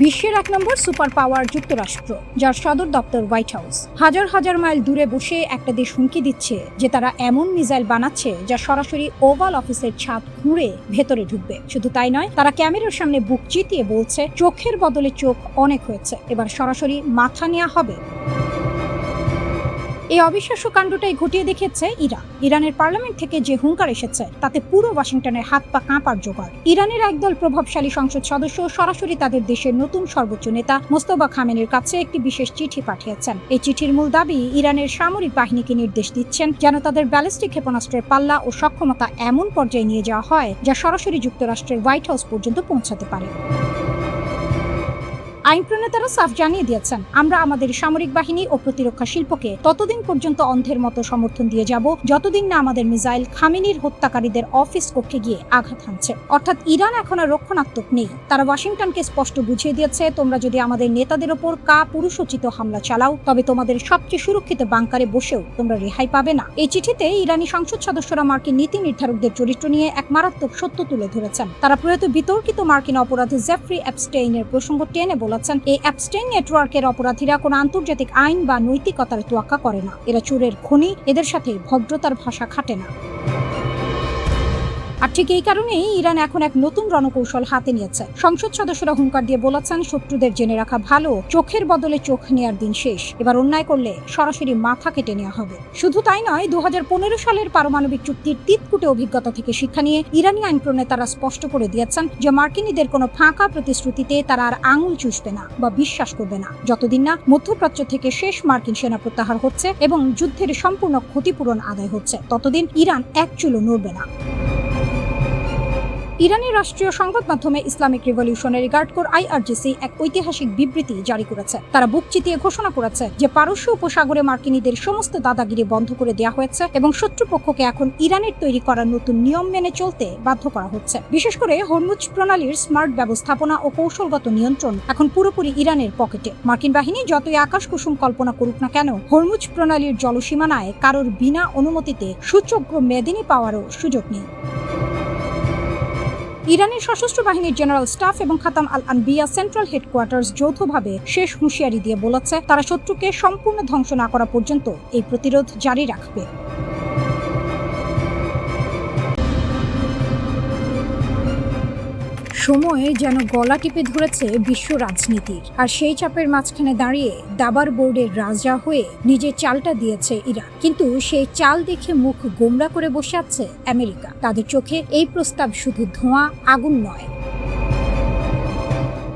বিশ্বের ১ নম্বর super power যুক্তরাষ্ট্র, যার সদর দপ্তর হোয়াইট হাউস, হাজার হাজার মাইল দূরে বসে একটা দেশ হুমকি দিচ্ছে যে তারা এমন মিসাইল বানাচ্ছে যা সরাসরি ওভাল অফিসের ছাদ খুঁড়ে ভেতরে ঢুকবে। শুধু তাই নয়, তারা ক্যামেরার সামনে বুক চিতিয়ে বলছে চোখের বদলে চোখ অনেক হয়েছে, এবার সরাসরি মাথা নেওয়া হবে। এই অবিশ্বাস্য কাণ্ডটাই ঘটিয়ে দেখিয়েছে ইরানের পার্লামেন্ট থেকে যে হুঙ্কার এসেছে তাতে পুরো ওয়াশিংটনের হাত পা কাঁপার জোগাড়। ইরানের একদল প্রভাবশালী সংসদ সদস্য সরাসরি তাদের দেশের নতুন সর্বোচ্চ নেতা মোস্তফা খামেনির কাছে একটি বিশেষ চিঠি পাঠিয়েছেন। এই চিঠির মূল দাবি, ইরানের সামরিক বাহিনীকে নির্দেশ দিচ্ছেন যেন তাদের ব্যালিস্টিক ক্ষেপণাস্ত্রের পাল্লা ও সক্ষমতা এমন পর্যায়ে নিয়ে যাওয়া হয় যা সরাসরি যুক্তরাষ্ট্রের হোয়াইট হাউস পর্যন্ত পৌঁছাতে পারে। আইন প্রণেতারা সাফ জানিয়ে দিয়েছেন, আমরা আমাদের সামরিক বাহিনী ও প্রতিরক্ষা শিল্পকে ততদিন পর্যন্ত অন্ধের মতো সমর্থন দিয়ে যাব যতদিন না আমাদের মিসাইল খামেনির হত্যাকারীদের অফিস কক্ষে গিয়ে আঘাত হানছে। অর্থাৎ ইরান এখন আর রক্ষণাত্মক নেই। তারা ওয়াশিংটনকে স্পষ্ট বুঝিয়ে দিয়েছে, তোমরা যদি আমাদের নেতাদের ওপর পুরুষোচিত হামলা চালাও তবে তোমাদের সবচেয়ে সুরক্ষিত বাংকারে বসেও তোমরা রেহাই পাবে না। এই চিঠিতে ইরানি সংসদ সদস্যরা মার্কিন নীতি নির্ধারকদের চরিত্র নিয়ে এক মারাত্মক সত্য তুলে ধরেছেন। তারা প্রয়াত বিতর্কিত মার্কিন অপরাধী জেফ্রি এপস্টেইনের প্রসঙ্গ টেনে বলেছেন, এই এপস্টেইন নেটওয়ার্কের অপরাধীরা কোনো আন্তর্জাতিক আইন বা নৈতিকতার তোয়াক্কা করে না। এরা চোরের খনি, এদের সাথে ভদ্রতার ভাষা খাটে না। আর ঠিক এই কারণেই ইরান এখন এক নতুন রণকৌশল হাতে নিয়েছে। সংসদ সদস্যরা হুঙ্কার দিয়ে বলেছেন, শত্রুদের জেনে রাখা ভালো, চোখের বদলে চোখ নেয়ার দিন শেষ। এবার অন্যায় করলে সরাসরি মাথা কেটে নেওয়া হবে। শুধু তাই নয়, ২০১৫ সালের পারমাণবিক চুক্তির তিতকুটে অভিজ্ঞতা থেকে শিক্ষা নিয়ে ইরানি আইন প্রণেতারা স্পষ্ট করে দিয়েছেন যে মার্কিনীদের কোনো ফাঁকা প্রতিশ্রুতিতে তারা আর আঙুল চুষবে না বা বিশ্বাস করবে না, যতদিন না মধ্যপ্রাচ্য থেকে শেষ মার্কিন সেনা প্রত্যাহার হচ্ছে এবং যুদ্ধের সম্পূর্ণ ক্ষতিপূরণ আদায় হচ্ছে, ততদিন ইরান এক চুলও নড়বে না। ইরানের রাষ্ট্রীয় সংবাদ মাধ্যমে Islamic revolutionary guard corps IRGC এক ঐতিহাসিক বিবৃতি জারি করেছে। তারা বুক চিতিয়ে ঘোষণা করেছে যে পারস্য উপসাগরে মার্কিনীদের সমস্ত দাদাগিরি বন্ধ করে দেওয়া হয়েছে এবং শত্রুপক্ষকে এখন ইরানের তৈরি করা নতুন নিয়ম মেনে চলতে বাধ্য করা হচ্ছে। বিশেষ করে হরমুজ প্রণালীর স্মার্ট ব্যবস্থাপনা ও কৌশলগত নিয়ন্ত্রণ এখন পুরোপুরি ইরানের পকেটে। মার্কিন বাহিনী যতই আকাশ কুসুম কল্পনা করুক না কেন, হরমুজ প্রণালীর জলসীমানায় কারোর বিনা অনুমতিতে সুযোগ্য মেদিনী পাওয়ারও সুযোগ নেই। ইরানের সশস্ত্র বাহিনীর জেনারেল স্টাফ এবং খাতাম আল আনবিয়া সেন্ট্রাল হেডকোয়ার্টার্স যৌথভাবে শেষ হুঁশিয়ারি দিয়ে বলেছে, তারা শত্রুকে সম্পূর্ণ ধ্বংস না করা পর্যন্ত এই প্রতিরোধ জারি রাখবে। সময় যেন গলা টিপে ধরেছে বিশ্ব রাজনীতির, আর সেই চাপের মাঝখানে দাঁড়িয়ে দাবার বোর্ডের রাজা হয়ে নিজের চালটা দিয়েছে ইরান। কিন্তু সেই চাল দেখে মুখ গোমরা করে বসে আছে আমেরিকা। তাদের চোখে এই প্রস্তাব শুধু ধোঁয়া, আগুন নয়।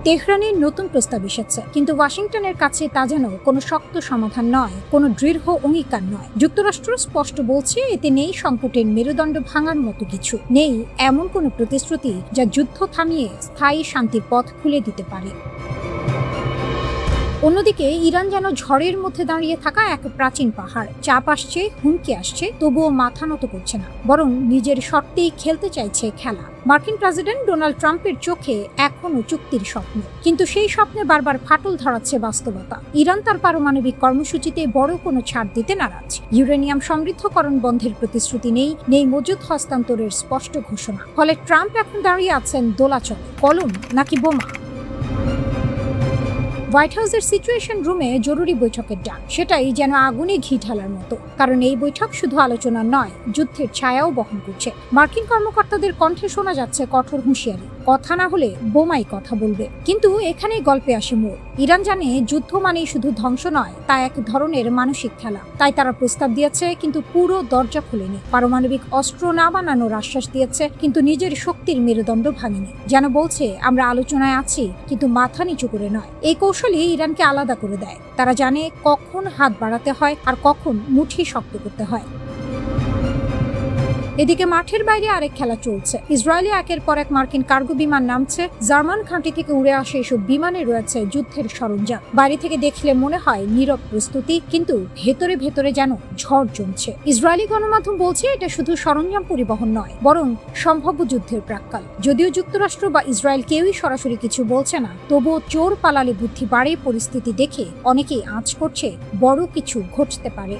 তেহরানের নতুন প্রস্তাব এসেছে, কিন্তু ওয়াশিংটনের কাছে তা যেন কোনো শক্ত সমাধান নয়, কোনো দৃঢ় অঙ্গীকার নয়। যুক্তরাষ্ট্র স্পষ্ট বলছে, এতে নেই সংকটের মেরুদণ্ড ভাঙার মতো কিছু, নেই এমন কোনো প্রতিশ্রুতি যা যুদ্ধ থামিয়ে স্থায়ী শান্তির পথ খুলে দিতে পারে। অন্যদিকে ইরান যেন ঝড়ের মধ্যে দাঁড়িয়ে থাকা এক প্রাচীন পাহাড়। চাপ আসছে, হুমকি আসছে, তবুও মাথা নত করছে না, বরং নিজের শর্তেই খেলতে চাইছে খেলা। মার্কিন প্রেসিডেন্ট ডোনাল্ড ট্রাম্পের চোখে এখনো চুক্তির স্বপ্ন, কিন্তু সেই স্বপ্নে বারবার ফাটল ধরাচ্ছে বাস্তবতা। ইরান তার পারমাণবিক কর্মসূচিতে বড় কোনো ছাড় দিতে নারাজ। ইউরেনিয়াম সমৃদ্ধকরণ বন্ধের প্রতিশ্রুতি নেই মজুদ হস্তান্তরের স্পষ্ট ঘোষণা। ফলে ট্রাম্প এখন দাঁড়িয়ে আছেন দোলাচলে, কলম নাকি বোমা। হোয়াইট হাউসের সিচুয়েশন রুমে জরুরি বৈঠকের ডাক, সেটাই যেন আগুনে ঘি ঢালার মতো। কারণ এই বৈঠক শুধু আলোচনা নয়, যুদ্ধের ছায়াও বহন করছে। মার্কিন কর্মকর্তাদের কণ্ঠে শোনা যাচ্ছে কঠোর হুঁশিয়ারি, কথা না হলে বোমাই কথা বলবে। কিন্তু এখানেই গল্পে আসে মোড়। ইরান জানে যুদ্ধ মানেই শুধু ধ্বংস নয়, তা এক ধরনের মানসিক খেলা। তাই তারা প্রস্তাব দিয়েছে কিন্তু পুরো দরজা খুলেনি। পারমাণবিক অস্ত্র না বানানোর আশ্বাস দিয়েছে কিন্তু নিজের শক্তির মেরুদণ্ড ভাঙেনি। যেন বলছে, আমরা আলোচনায় আছি কিন্তু মাথা নিচু করে নয়। এই কৌশলই ইরানকে আলাদা করে দেয়। তারা জানে কখন হাত বাড়াতে হয় আর কখন মুঠি শক্ত করতে হয়। এদিকে মাঠের বাইরে আরেক খেলা চলছে। ইসরায়েলে একের পর এক মার্কিন কার্গো বিমান নামছে। জার্মান ঘাঁটি থেকে উড়ে আসে এসব বিমানে রয়েছে যুদ্ধের সরঞ্জাম। বাইরে থেকে দেখলে মনে হয় নীরব প্রস্তুতি, কিন্তু ভেতরে ভেতরে যেন ঝড় জমছে। ইসরায়েলি গণমাধ্যম বলছে এটা শুধু সরঞ্জাম পরিবহন নয়, বরং সম্ভাব্য যুদ্ধের প্রাক্কাল। যদিও যুক্তরাষ্ট্র বা ইসরায়েল কেউই সরাসরি কিছু বলছে না, তবুও চোর পালালে বুদ্ধি বাড়ে পরিস্থিতি দেখে অনেকেই আঁচ করছে বড় কিছু ঘটতে পারে।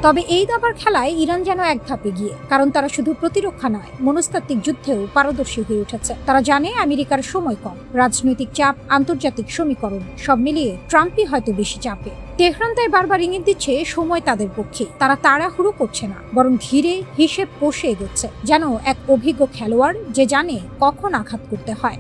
তবে এই দাবার খেলায় ইরান যেন এক ধাপে গিয়ে, কারণ তারা শুধু প্রতিরক্ষা নয়, মনস্তাত্ত্বিক যুদ্ধেও পারদর্শী হয়ে উঠেছে। তারা জানে আমেরিকার সময় কম, রাজনৈতিক চাপ, আন্তর্জাতিক সমীকরণ সব মিলিয়ে ট্রাম্পই হয়তো বেশি চাপে। তেহরান তাই বারবার ইঙ্গিত দিচ্ছে সময় তাদের পক্ষে। তারা তাড়াহুড়ো করছে না, বরং ধীরে হিসেব কষে এগোচ্ছে, যেন এক অভিজ্ঞ খেলোয়াড় যে জানে কখন আঘাত করতে হয়।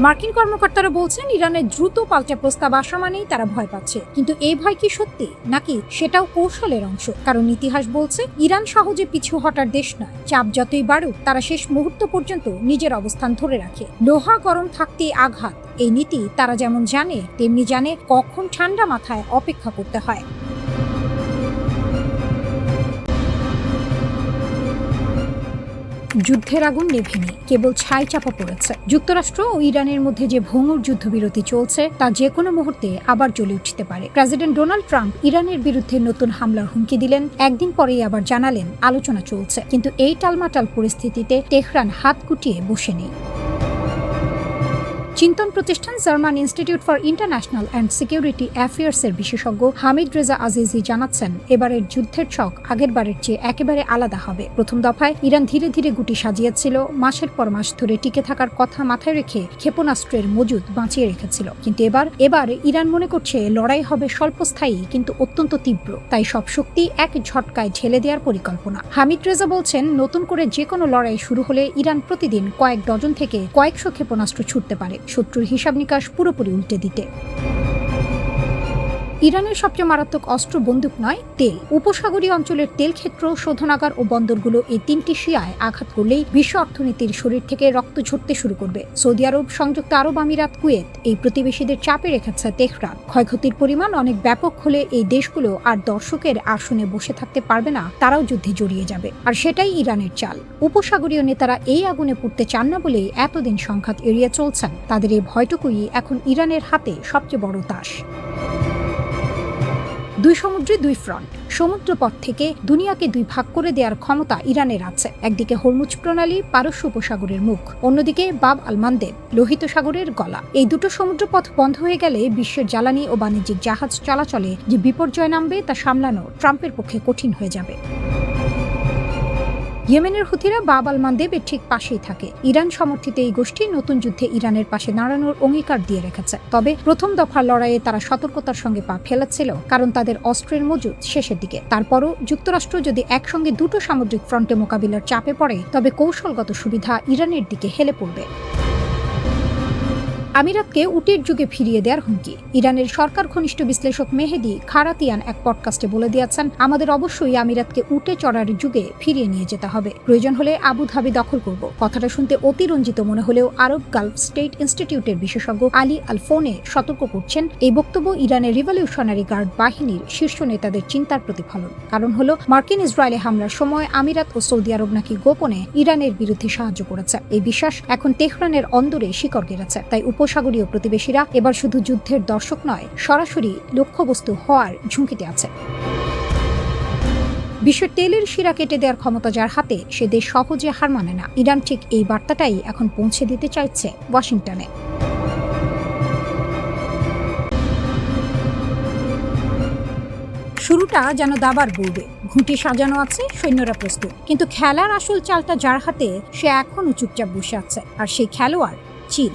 মার্কিন কর্মকর্তারা বলছেন ইরানের দ্রুত পাল্টা প্রস্তাব আসা মানেই তারা ভয় পাচ্ছে, কিন্তু এই ভয় কি সত্যি নাকি সেটাও কৌশলের অংশ? কারণ ইতিহাস বলছে ইরান সহজে পিছু হটার দেশ নয়। চাপ যতই বাড়ুক তারা শেষ মুহূর্ত পর্যন্ত নিজের অবস্থান ধরে রাখে। লোহা গরম থাকতেই আঘাত, এই নীতি তারা যেমন জানে তেমনি জানে কখন ঠান্ডা মাথায় অপেক্ষা করতে হয়। যুদ্ধের আগুন নেভেনি, কেবল ছাই চাপা পড়েছে। যুক্তরাষ্ট্র ও ইরানের মধ্যে যে ভঙ্গুর যুদ্ধবিরতি চলছে তা যে কোনো মুহূর্তে আবার জ্বলে উঠতে পারে। প্রেসিডেন্ট ডোনাল্ড ট্রাম্প ইরানের বিরুদ্ধে নতুন হামলার হুমকি দিলেন, একদিন পরেই আবার জানালেন আলোচনা চলছে। কিন্তু এই টালমাটাল পরিস্থিতিতে তেহরান হাত গুটিয়ে বসে নেই। চিন্তন প্রতিষ্ঠান German institute for international and security অ্যাফেয়ার্সের বিশেষজ্ঞ হামিদ রেজা আজিজি জানাচ্ছেন, এবারের যুদ্ধের ছক আগের বারের চেয়ে একেবারে আলাদা হবে। প্রথম দফায় ইরান ধীরে ধীরে গুটি সাজিয়েছিল, মাসের পর মাস ধরে টিকে থাকার কথা মাথায় রেখে ক্ষেপণাস্ত্রের মজুদ বাঁচিয়ে রেখেছিল। কিন্তু এবার ইরান মনে করছে লড়াই হবে স্বল্পস্থায়ী কিন্তু অত্যন্ত তীব্র, তাই সব শক্তি এক ঝটকায় ঢেলে দেওয়ার পরিকল্পনা। হামিদ রেজা বলছেন, নতুন করে যে কোনো লড়াই শুরু হলে ইরান প্রতিদিন কয়েক ডজন থেকে কয়েকশো ক্ষেপণাস্ত্র ছুটতে পারে, শত্রুর হিসাব নিকাশ পুরোপুরি উল্টে দিতে। ইরানের সবচেয়ে মারাত্মক অস্ত্র বন্দুক নয়, তেল। উপসাগরীয় অঞ্চলের তেল ক্ষেত্র, শোধনাগার ও বন্দরগুলো এই তিনটি শিয়ায় আঘাত করলেই বিশ্ব অর্থনীতির শরীর থেকে রক্ত ঝরতে শুরু করবে। সৌদি আরব, সংযুক্ত আরব আমিরাত, কুয়েত এই প্রতিবেশীদের চাপে রেখেছে তেহরান। ক্ষয়ক্ষতির পরিমাণ অনেক ব্যাপক হলে এই দেশগুলো আর দর্শকের আসনে বসে থাকতে পারবে না, তারাও যুদ্ধে জড়িয়ে যাবে। আর সেটাই ইরানের চাল। উপসাগরীয় নেতারা এই আগুনে পড়তে চান না বলেই এতদিন সংঘাত এড়িয়ে চলছেন। তাদের এই ভয়টুকুই এখন ইরানের হাতে সবচেয়ে বড় তাস। দুই সমুদ্রে দুই ফ্রন্ট। সমুদ্রপথ থেকে দুনিয়াকে দুই ভাগ করে দেওয়ার ক্ষমতা ইরানের আছে। একদিকে হরমুজ প্রণালী, পারস্য উপসাগরের মুখ, অন্যদিকে বাব আল মানদেব, লোহিত সাগরের গলা। এই দুটো সমুদ্রপথ বন্ধ হয়ে গেলে বিশ্বের জ্বালানি ও বাণিজ্যিক জাহাজ চলাচলে যে বিপর্যয় নামবে তা সামলানো ট্রাম্পের পক্ষে কঠিন হয়ে যাবে। ইয়েমেনের হুথিরা বাব আল মানদেবের ঠিক পাশেই থাকে। ইরান সমর্থিত এই গোষ্ঠী নতুন যুদ্ধে ইরানের পাশে দাঁড়ানোর অঙ্গীকার দিয়ে রেখেছে। তবে প্রথম দফার লড়াইয়ে তারা সতর্কতার সঙ্গে পা ফেলেছিল, কারণ তাদের অস্ত্রের মজুদ শেষের দিকে। তারপরও যুক্তরাষ্ট্র যদি একসঙ্গে দুটো সামুদ্রিক ফ্রন্টে মোকাবিলার চাপে পড়ে, তবে কৌশলগত সুবিধা ইরানের দিকে হেলে পড়বে। আমিরাতকে উটের যুগে ফিরিয়ে দেওয়ার হুমকি। ইরানের সরকার ঘনিষ্ঠ বিশ্লেষক মেহেদি খারাতিয়ান এক পডকাস্টে বলে দিয়েছেন, আমাদের অবশ্যই আমিরাতকে উটে চড়ার যুগে ফিরিয়ে নিয়ে যেতে হবে। প্রয়োজন হলে আবুধাবি দখল করব। কথাটা শুনতে অতিরঞ্জিত মনে হলেও আরব গালফ স্টেট ইনস্টিটিউটের বিশেষজ্ঞ আলী আল ফোনে সতর্ক করছেন, এই বক্তব্য ইরানের রিভলিউশনারি গার্ড বাহিনীর শীর্ষ নেতাদের চিন্তার প্রতিফলন। কারণ হলো, মার্কিন ইসরায়েলে হামলার সময় আমিরাত ও সৌদি আরব নাকি গোপনে ইরানের বিরুদ্ধে সাহায্য করেছে। এই বিশ্বাস এখন তেহরানের অন্দরে শিকড় গেড়েছে। তাই উপসাগরীয় প্রতিবেশীরা এবার শুধু যুদ্ধের দর্শক নয়, সরাসরি লক্ষ্যবস্তু হওয়ার ঝুঁকিতে আছে। বিশ্বের তেলের শিরা কেটে দেওয়ার ক্ষমতা যার হাতে, সে দেশ সহজে হার মানে না। ইরান ঠিক এই বার্তাটাই এখন পৌঁছে দিতে চাইছে ওয়াশিংটনে। শুরুটা যেন দাবার বোর্ডে, ঘুঁটি সাজানো আছে, সৈন্যরা প্রস্তুত, কিন্তু খেলার আসল চালটা যার হাতে, সে এখনও চুপচাপ বসে আছে। আর সেই খেলোয়াড় চীন।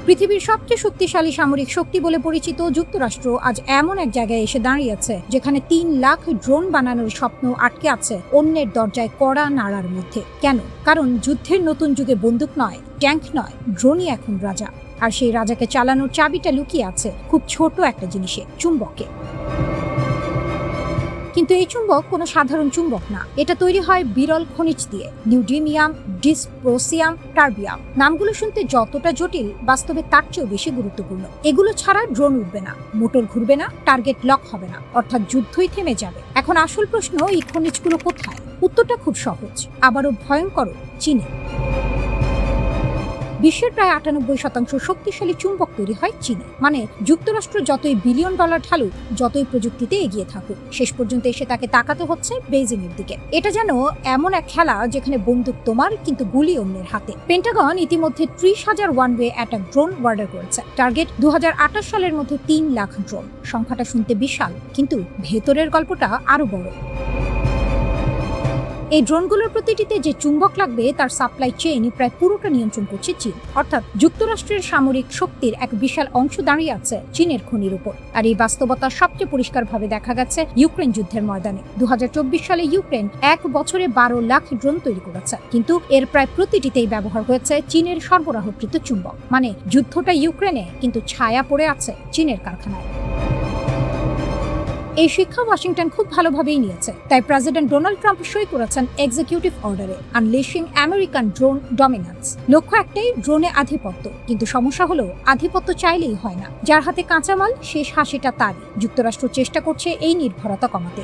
পৃথিবীর সবচেয়ে শক্তিশালী সামরিক শক্তি বলে পরিচিত যুক্তরাষ্ট্র আজ এমন এক জায়গায় এসে দাঁড়িয়েছে যেখানে 3 লাখ ড্রোন বানানোর স্বপ্ন আটকে আছে অন্যের দরজায় কড়া নাড়ার মধ্যে। কেন? কারণ যুদ্ধের নতুন যুগে বন্দুক নয়, ট্যাঙ্ক নয়, ড্রোনই এখন রাজা। আর সেই রাজাকে চালানোর চাবিটা লুকিয়ে আছে খুব ছোট একটা জিনিসে, চুম্বকে। কিন্তু এই চুম্বক কোনো সাধারণ চুম্বক না। এটা তৈরি হয় বিরল খনিজ দিয়ে, নিউডিমিয়াম, ডিসপ্রোসিয়াম, টার্বিয়াম। নামগুলো শুনতে যতটা জটিল, বাস্তবে তার চেয়েও বেশি গুরুত্বপূর্ণ। এগুলো ছাড়া ড্রোন উঠবে না, মোটর ঘুরবে না, টার্গেট লক হবে না, অর্থাৎ যুদ্ধই থেমে যাবে। এখন আসল প্রশ্ন, এই খনিজগুলো কোথায়? উত্তরটা খুব সহজ, আবারও ভয়ঙ্কর, চীনে। বিশ্বের প্রায় 98% শক্তিশালী চুম্বক তৈরি হয় চীনে। মানে যুক্তরাষ্ট্র যতই বিলিয়ন ডলার ঢালুক, যতই প্রযুক্তিতে এগিয়ে থাকুক, শেষ পর্যন্ত এসে তাকে তাকাতে হচ্ছে বেইজিং এর দিকে। এটা যেন এমন এক খেলা যেখানে বন্দুক তোমার কিন্তু গুলি অন্যের হাতে। পেন্টাগন ইতিমধ্যে 30,000 one way attack drone order করেছে। টার্গেট 2028 সালের মধ্যে 3 লাখ ড্রোন। সংখ্যাটা শুনতে বিশাল, কিন্তু ভেতরের গল্পটা আরো বড়। এই ড্রোনগুলোর প্রতিটিতে যে চুম্বক লাগবে তার সাপ্লাই চেইন প্রায় পুরোটা নিয়ন্ত্রণ করছে চীন। অর্থাৎ যুক্তরাষ্ট্রের সামরিক শক্তির এক বিশাল অংশ দাঁড়িয়ে আছে চীনের খনির উপর। আর এই বাস্তবতা সবচেয়ে পরিষ্কারভাবে দেখা গেছে ইউক্রেন যুদ্ধের ময়দানে। 2024 সালে ইউক্রেন 1 বছরে 12 লাখ ড্রোন তৈরি করেছে, কিন্তু এর প্রায় প্রতিটিতেই ব্যবহার হয়েছে চীনের সরবরাহকৃত চুম্বক। মানে যুদ্ধটা ইউক্রেনে, কিন্তু ছায়া পড়ে আছে চীনের কারখানায়। এই শিক্ষা ওয়াশিংটন খুব ভালোভাবেই নিয়েছে। তাই প্রেসিডেন্ট ডোনাল্ড ট্রাম্প সই করেছেন এক্সিকিউটিভ অর্ডারে, আনলিশিং আমেরিকান ড্রোন ডমিনেন্স। লক্ষ্য একটাই, ড্রোনে আধিপত্য। কিন্তু সমস্যা হলো আধিপত্য চাইলেই হয় না। যার হাতে কাঁচামাল, শেষ হাসিটা তারই। যুক্তরাষ্ট্র চেষ্টা করছে এই নির্ভরতা কমাতে।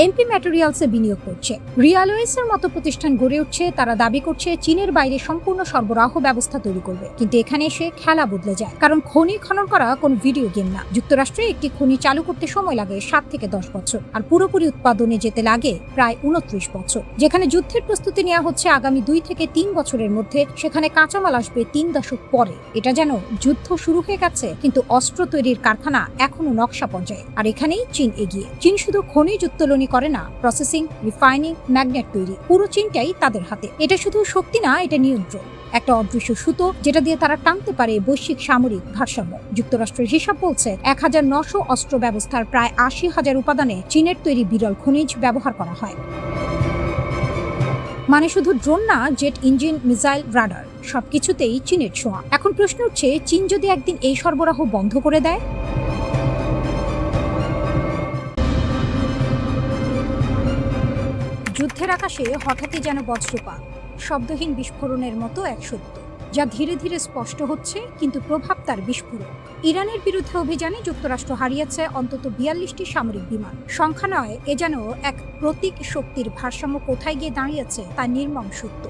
এমপি ম্যাটেরিয়ালসে বিনিয়োগ করছে। রিয়ালওয়েসের মতো প্রতিষ্ঠান গড়ে উঠছে। তারা দাবি করছে চীনের বাইরে সম্পূর্ণ সরবরাহ ব্যবস্থা তৈরি করবে। কিন্তু এখানে এসে খেলা বদলে যায়, কারণ খনি খনন করা কোনো ভিডিও গেম না। যুক্তরাষ্ট্রে একটি খনি চালু করতে সময় লাগে 7 থেকে 10 বছর, আর পুরোপুরি উৎপাদনে যেতে লাগে প্রায় 29 বছর। যেখানে যুদ্ধের প্রস্তুতি নেওয়া হচ্ছে আগামী 2 থেকে 3 বছরের মধ্যে, সেখানে কাঁচামাল আসবে 3 দশক পরে। এটা যেন যুদ্ধ শুরু হয়ে গেছে, কিন্তু অস্ত্র তৈরির কারখানা এখনো নকশা পর্যায়ে। আর এখানেই চীন এগিয়ে। চীন শুধু খনিজ উত্তোলন করে না, প্রসেসিং, রিফাইনিং, ম্যাগনেট তৈরি, পুরো চিন্তাই তাদের হাতে। এটা শুধু শক্তি না, এটা নিয়ন্ত্রণ। একটা অদৃশ্য সুতো যেটা দিয়ে তারা টানতে পারে বৈশ্বিক সামরিক ভারসাম্য। যুক্তরাষ্ট্রের হিসাব বলছে 1900 অস্ত্র ব্যবস্থার প্রায় 80,000 উপাদানে চীনের তৈরি বিরল খনিজ ব্যবহার করা হয়। মানে শুধু ড্রোন না, জেট ইঞ্জিন, মিসাইল, রাডার, সবকিছুতেই চীনের ছোঁয়া। এখন প্রশ্ন উঠছে, চীন যদি একদিন এই সরবরাহ বন্ধ করে দেয়? যুদ্ধের আকাশে হঠাৎই যেন বজ্রপাত, শব্দহীন বিস্ফোরণের মতো এক সত্য, যা ধীরে ধীরে স্পষ্ট হচ্ছে, কিন্তু প্রভাব তার বিস্ফোরক। ইরানের বিরুদ্ধে অভিযানে যুক্তরাষ্ট্র হারিয়েছে অন্তত 42টি সামরিক বিমান। সংখ্যা নয়, এ যেন এক প্রতীক শক্তির ভারসাম্য কোথায় গিয়ে দাঁড়িয়েছে তা নির্মম সত্য।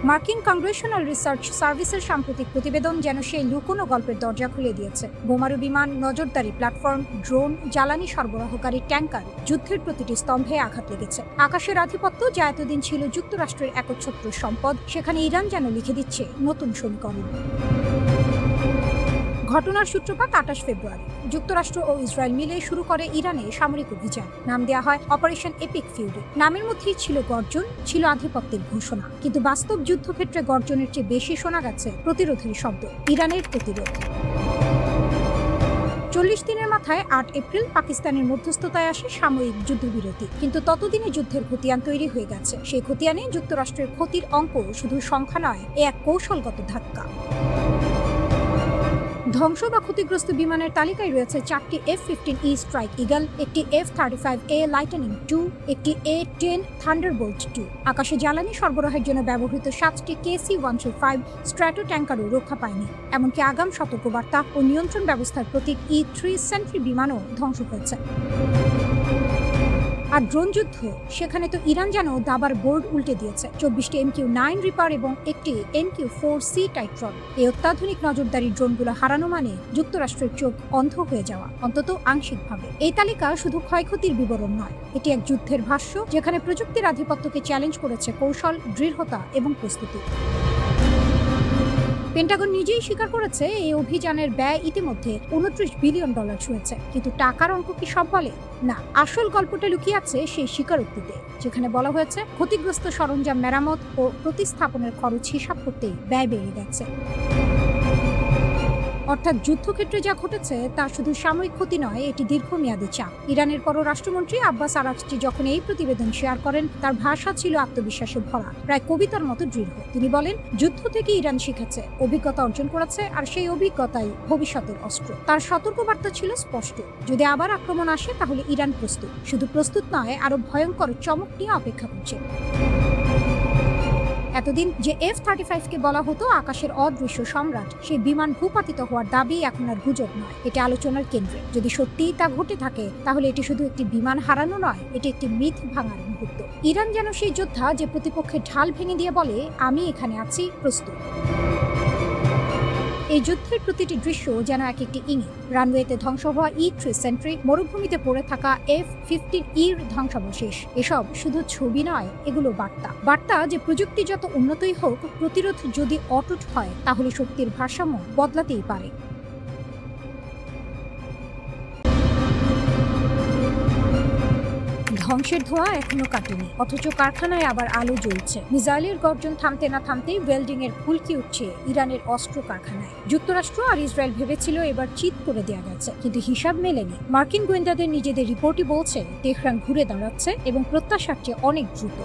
মার্কিন কংগ্রেশনাল রিসার্চ সার্ভিসের সাম্প্রতিক প্রতিবেদন যেন সেই লুকোনো গল্পের দরজা খুলে দিয়েছে। বোমারু বিমান, নজরদারি প্ল্যাটফর্ম, ড্রোন, জ্বালানি সরবরাহকারী ট্যাঙ্কার, যুদ্ধের প্রতিটি স্তম্ভে আঘাত লেগেছে। আকাশের আধিপত্য, যা এতদিন ছিল যুক্তরাষ্ট্রের একচ্ছত্র সম্পদ, সেখানে ইরান যেন লিখে দিচ্ছে নতুন সমীকরণ। ঘটনার সূত্রপাত 28 ফেব্রুয়ারি। যুক্তরাষ্ট্র ও ইসরায়েল মিলে শুরু করে ইরানে সামরিক অভিযান। নাম দেওয়া হয় অপারেশন এপিক ফিউরি। নামের মধ্যেই ছিল গর্জন, ছিল আধিপত্যের ঘোষণা। কিন্তু বাস্তব যুদ্ধক্ষেত্রে গর্জনের চেয়ে বেশি শোনা গেছে প্রতিরোধের শব্দ, ইরানের প্রতিরোধ। 40 দিনের মাথায় 8 এপ্রিল পাকিস্তানের মধ্যস্থতায় আসে সাময়িক যুদ্ধবিরতি। কিন্তু ততদিনে যুদ্ধের খতিয়ান তৈরি হয়ে গেছে। সেই খতিয়ানে যুক্তরাষ্ট্রের ক্ষতির অঙ্ক শুধু সংখ্যা নয়, এ এক কৌশলগত ধাক্কা। ধ্বংস বা ক্ষতিগ্রস্ত বিমানের তালিকায় রয়েছে 4টি F-15E স্ট্রাইক ইগল, একটি F-35A লাইটনিং 2, একটি A-10 থান্ডারবোল্ট 2। আকাশে জ্বালানি সরবরাহের জন্য ব্যবহৃত 7টি KC-135 স্ট্র্যাটো ট্যাঙ্কারও রক্ষা পায়নি। এমনকি আগাম সতর্কবার্তা ও নিয়ন্ত্রণ ব্যবস্থার প্রতীক E-3 সেন্ট্রি বিমানও ধ্বংস হয়েছে। আর ড্রোন যুদ্ধ, সেখানে তো ইরান যেন দাবার বোর্ড উল্টে দিয়েছে। 24টি MQ-9 রিপার এবং একটি MQ-4C টাইট্রন। এই অত্যাধুনিক নজরদারি ড্রোনগুলো হারানো মানে যুক্তরাষ্ট্রের চোখ অন্ধ হয়ে যাওয়া, অন্তত আংশিকভাবে। এই তালিকা শুধু ক্ষয়ক্ষতির বিবরণ নয়, এটি এক যুদ্ধের ভাষ্য, যেখানে প্রযুক্তির আধিপত্যকে চ্যালেঞ্জ করেছে কৌশল, দৃঢ়তা এবং প্রস্তুতি। পেন্টাগন নিজেই স্বীকার করেছে এই অভিযানের ব্যয় ইতিমধ্যে $29 বিলিয়ন ছুঁয়েছে। কিন্তু টাকার অঙ্ক কি সব বলে? না, আসল গল্পটা লুকিয়ে আছে সেই স্বীকারোক্তিতে, যেখানে বলা হয়েছে ক্ষতিগ্রস্ত সরঞ্জাম মেরামত ও প্রতিস্থাপনের খরচ হিসাব করতেই ব্যয় বেড়ে গেছে। অর্থাৎ যুদ্ধক্ষেত্রে যা ঘটেছে তা শুধু সাময়িক ক্ষতি নয়, এটি দীর্ঘমেয়াদী চাপ। ইরানের পররাষ্ট্রমন্ত্রী আব্বাস আরাগচি যখন এই প্রতিবেদন শেয়ার করেন, তার ভাষা ছিল আত্মবিশ্বাসে ভরা, প্রায় কবিতার মতো দৃঢ়। তিনি বলেন, যুদ্ধ থেকে ইরান শিখেছে, অভিজ্ঞতা অর্জন করেছে, আর সেই অভিজ্ঞতাই ভবিষ্যতের অস্ত্র। তার সতর্কবার্তা ছিল স্পষ্ট, যদি আবার আক্রমণ আসে তাহলে ইরান প্রস্তুত। শুধু প্রস্তুত নয়, আরো ভয়ঙ্কর চমক নিয়ে অপেক্ষা করছে। এতদিন যে F-35 কে বলা হতো আকাশের অদৃশ্য সম্রাট, সেই বিমান ভূপাতিত হওয়ার দাবি এখন আর গুজব নয়, এটা আলোচনার কেন্দ্রে। যদি সত্যিই তা ঘটে থাকে তাহলে এটি শুধু একটি বিমান হারানো নয়, এটি একটি মিথ ভাঙার মুহূর্ত। ইরান যেন সেই যোদ্ধা যে প্রতিপক্ষের ঢাল ভেঙে দিয়ে বলে, আমি এখানে আছি, প্রস্তুত। এই যুদ্ধের প্রতিটি দৃশ্য যেন এক একটি ইঙ্গিত। রানওয়েতে ধ্বংস হওয়া E-3 সেন্ট্রি, মরুভূমিতে পড়ে থাকা F-15E ধ্বংসাবশেষ, এসব শুধু ছবি নয়, এগুলো বার্তা যে প্রযুক্তি যত উন্নতই হোক, প্রতিরোধ যদি অটুট হয় তাহলে শক্তির ভারসাম্য বদলাতেই পারে। ধ্বংসের ধোঁয়া এখনো কাটেনি, অথচ কারখানায় আবার আলো জ্বলছে। মিসাইলের গর্জন থামতে না থামতেই ওয়েল্ডিং এর ফুলকি উঠছে ইরানের অস্ত্র কারখানায়। যুক্তরাষ্ট্র আর ইসরায়েল ভেবেছিল এবার চিৎ করে দেয়া গেছে, কিন্তু হিসাব মেলেনি। মার্কিন গোয়েন্দাদের নিজেদের রিপোর্টই বলছে তেহরান ঘুরে দাঁড়াচ্ছে এবং প্রত্যাশার চেয়ে অনেক দ্রুত।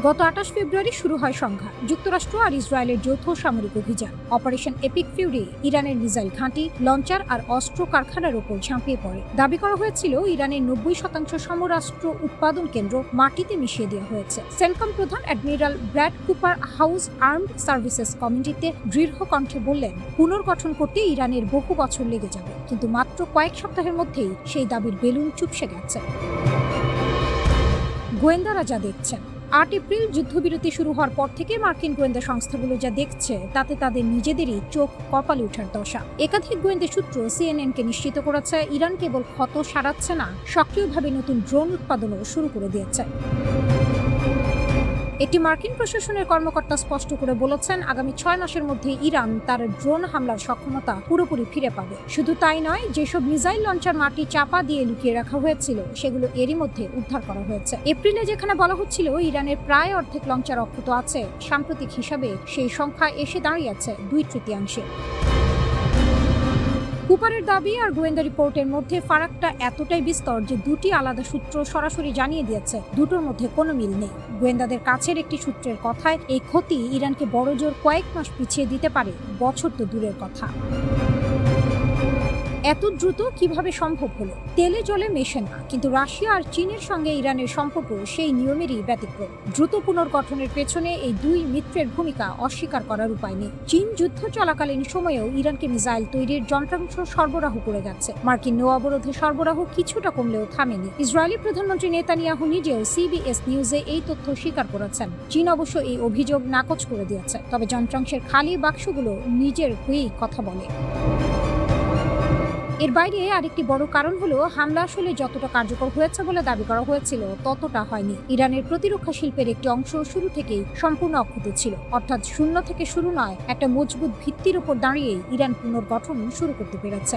গত 28 ফেব্রুয়ারি শুরু হয় সংঘাত। যুক্তরাষ্ট্র আর ইসরায়েলের যৌথ সামরিক অভিযান অপারেশন এপিক ফিউরি ইরানের মিসাইল ঘাঁটি, লঞ্চার আর অস্ত্র কারখানার ওপর ঝাঁপিয়ে পড়ে। দাবি করা হয়েছিল ইরানের 90% সমরাস্ত্র উৎপাদন কেন্দ্র মাটিতে মিশিয়ে দেওয়া হয়েছে। সেন্টকম প্রধান admiral Brad Cooper house armed services কমিটিতে দৃঢ় কণ্ঠে বললেন, পুনর্গঠন করতে ইরানের বহু বছর লেগে যাবে, কিন্তু মাত্র কয়েক সপ্তাহের মধ্যেই সেই দাবির বেলুন চুপসে গেছে। গোয়েন্দারা যা দেখছেন, 8 এপ্রিল যুদ্ধবিরতি শুরু হওয়ার পর থেকে মার্কিন গোয়েন্দা সংস্থাগুলো যা দেখছে তাতে তাদের নিজেদেরই চোখ কপালে ওঠার দশা। একাধিক গোয়েন্দা সূত্র CNN-কে নিশ্চিত করেছে ইরান কেবল ক্ষত সারাচ্ছে না, সক্রিয়ভাবে নতুন ড্রোন উৎপাদনও শুরু করে দিয়েছে। একটি মার্কিন প্রশাসনের কর্মকর্তা স্পষ্ট করে বলেছেন, আগামী 6 মাসের মধ্যে ইরান তার ড্রোন হামলার সক্ষমতা পুরোপুরি ফিরে পাবে। শুধু তাই নয়, যেসব মিসাইল লঞ্চার মাটি চাপা দিয়ে লুকিয়ে রাখা হয়েছিল সেগুলো এরই মধ্যে উদ্ধার করা হয়েছে। এপ্রিলে যেখানে বলা হচ্ছিল ইরানের প্রায় অর্ধেক লঞ্চার অক্ষত আছে, সাম্প্রতিক হিসাবে সেই সংখ্যা এসে দাঁড়িয়েছে 2/3। কুপারের দাবি আর গোয়েন্দা রিপোর্টের মধ্যে ফারাকটা এতটাই বিস্তর যে দুটি আলাদা সূত্র সরাসরি জানিয়ে দিয়েছে দুটোর মধ্যে কোনো মিল নেই। গোয়েন্দাদের কাছের একটি সূত্রের কথায় এই ক্ষতি ইরানকে বড়জোর কয়েক মাস পিছিয়ে দিতে পারে, বছর তো দূরের কথা। এত দ্রুত কিভাবে সম্ভব হলো? তেলে জলে মেশে না, কিন্তু রাশিয়া আর চীনের সঙ্গে ইরানের সম্পর্ক সেই নিয়মেরই ব্যতিক্রম। দ্রুত পুনর্গঠনের পেছনে এই দুই মিত্রের ভূমিকা অস্বীকার করার উপায় নেই। চীন যুদ্ধ চলাকালীন সময়েও ইরানকে মিসাইল তৈরির যন্ত্রাংশ সরবরাহ করে গেছে। মার্কিন নৌ অবরোধে সরবরাহ কিছুটা কমলেও থামেনি। ইসরায়েলি প্রধানমন্ত্রী নেতানিয়াহু নিজেও CBS নিউজে এই তথ্য স্বীকার করেছেন। চীন অবশ্য এই অভিযোগ নাকচ করে দিয়েছে, তবে যন্ত্রাংশের খালি বাক্সগুলো নিজের হয়েই কথা বলে। এর বাইরে আরেকটি বড় কারণ হলো, হামলা আসলে যতটা কার্যকর হয়েছে বলে দাবি করা হয়েছিল ততটা হয়নি। ইরানের প্রতিরক্ষা শিল্পের একটি অংশ শুরু থেকেই সম্পূর্ণ অক্ষত ছিল, অর্থাৎ শূন্য থেকে শুরু নয়, একটা মজবুত ভিত্তির উপর দাঁড়িয়ে ইরান পুনর্গঠন শুরু করতে পেরেছে।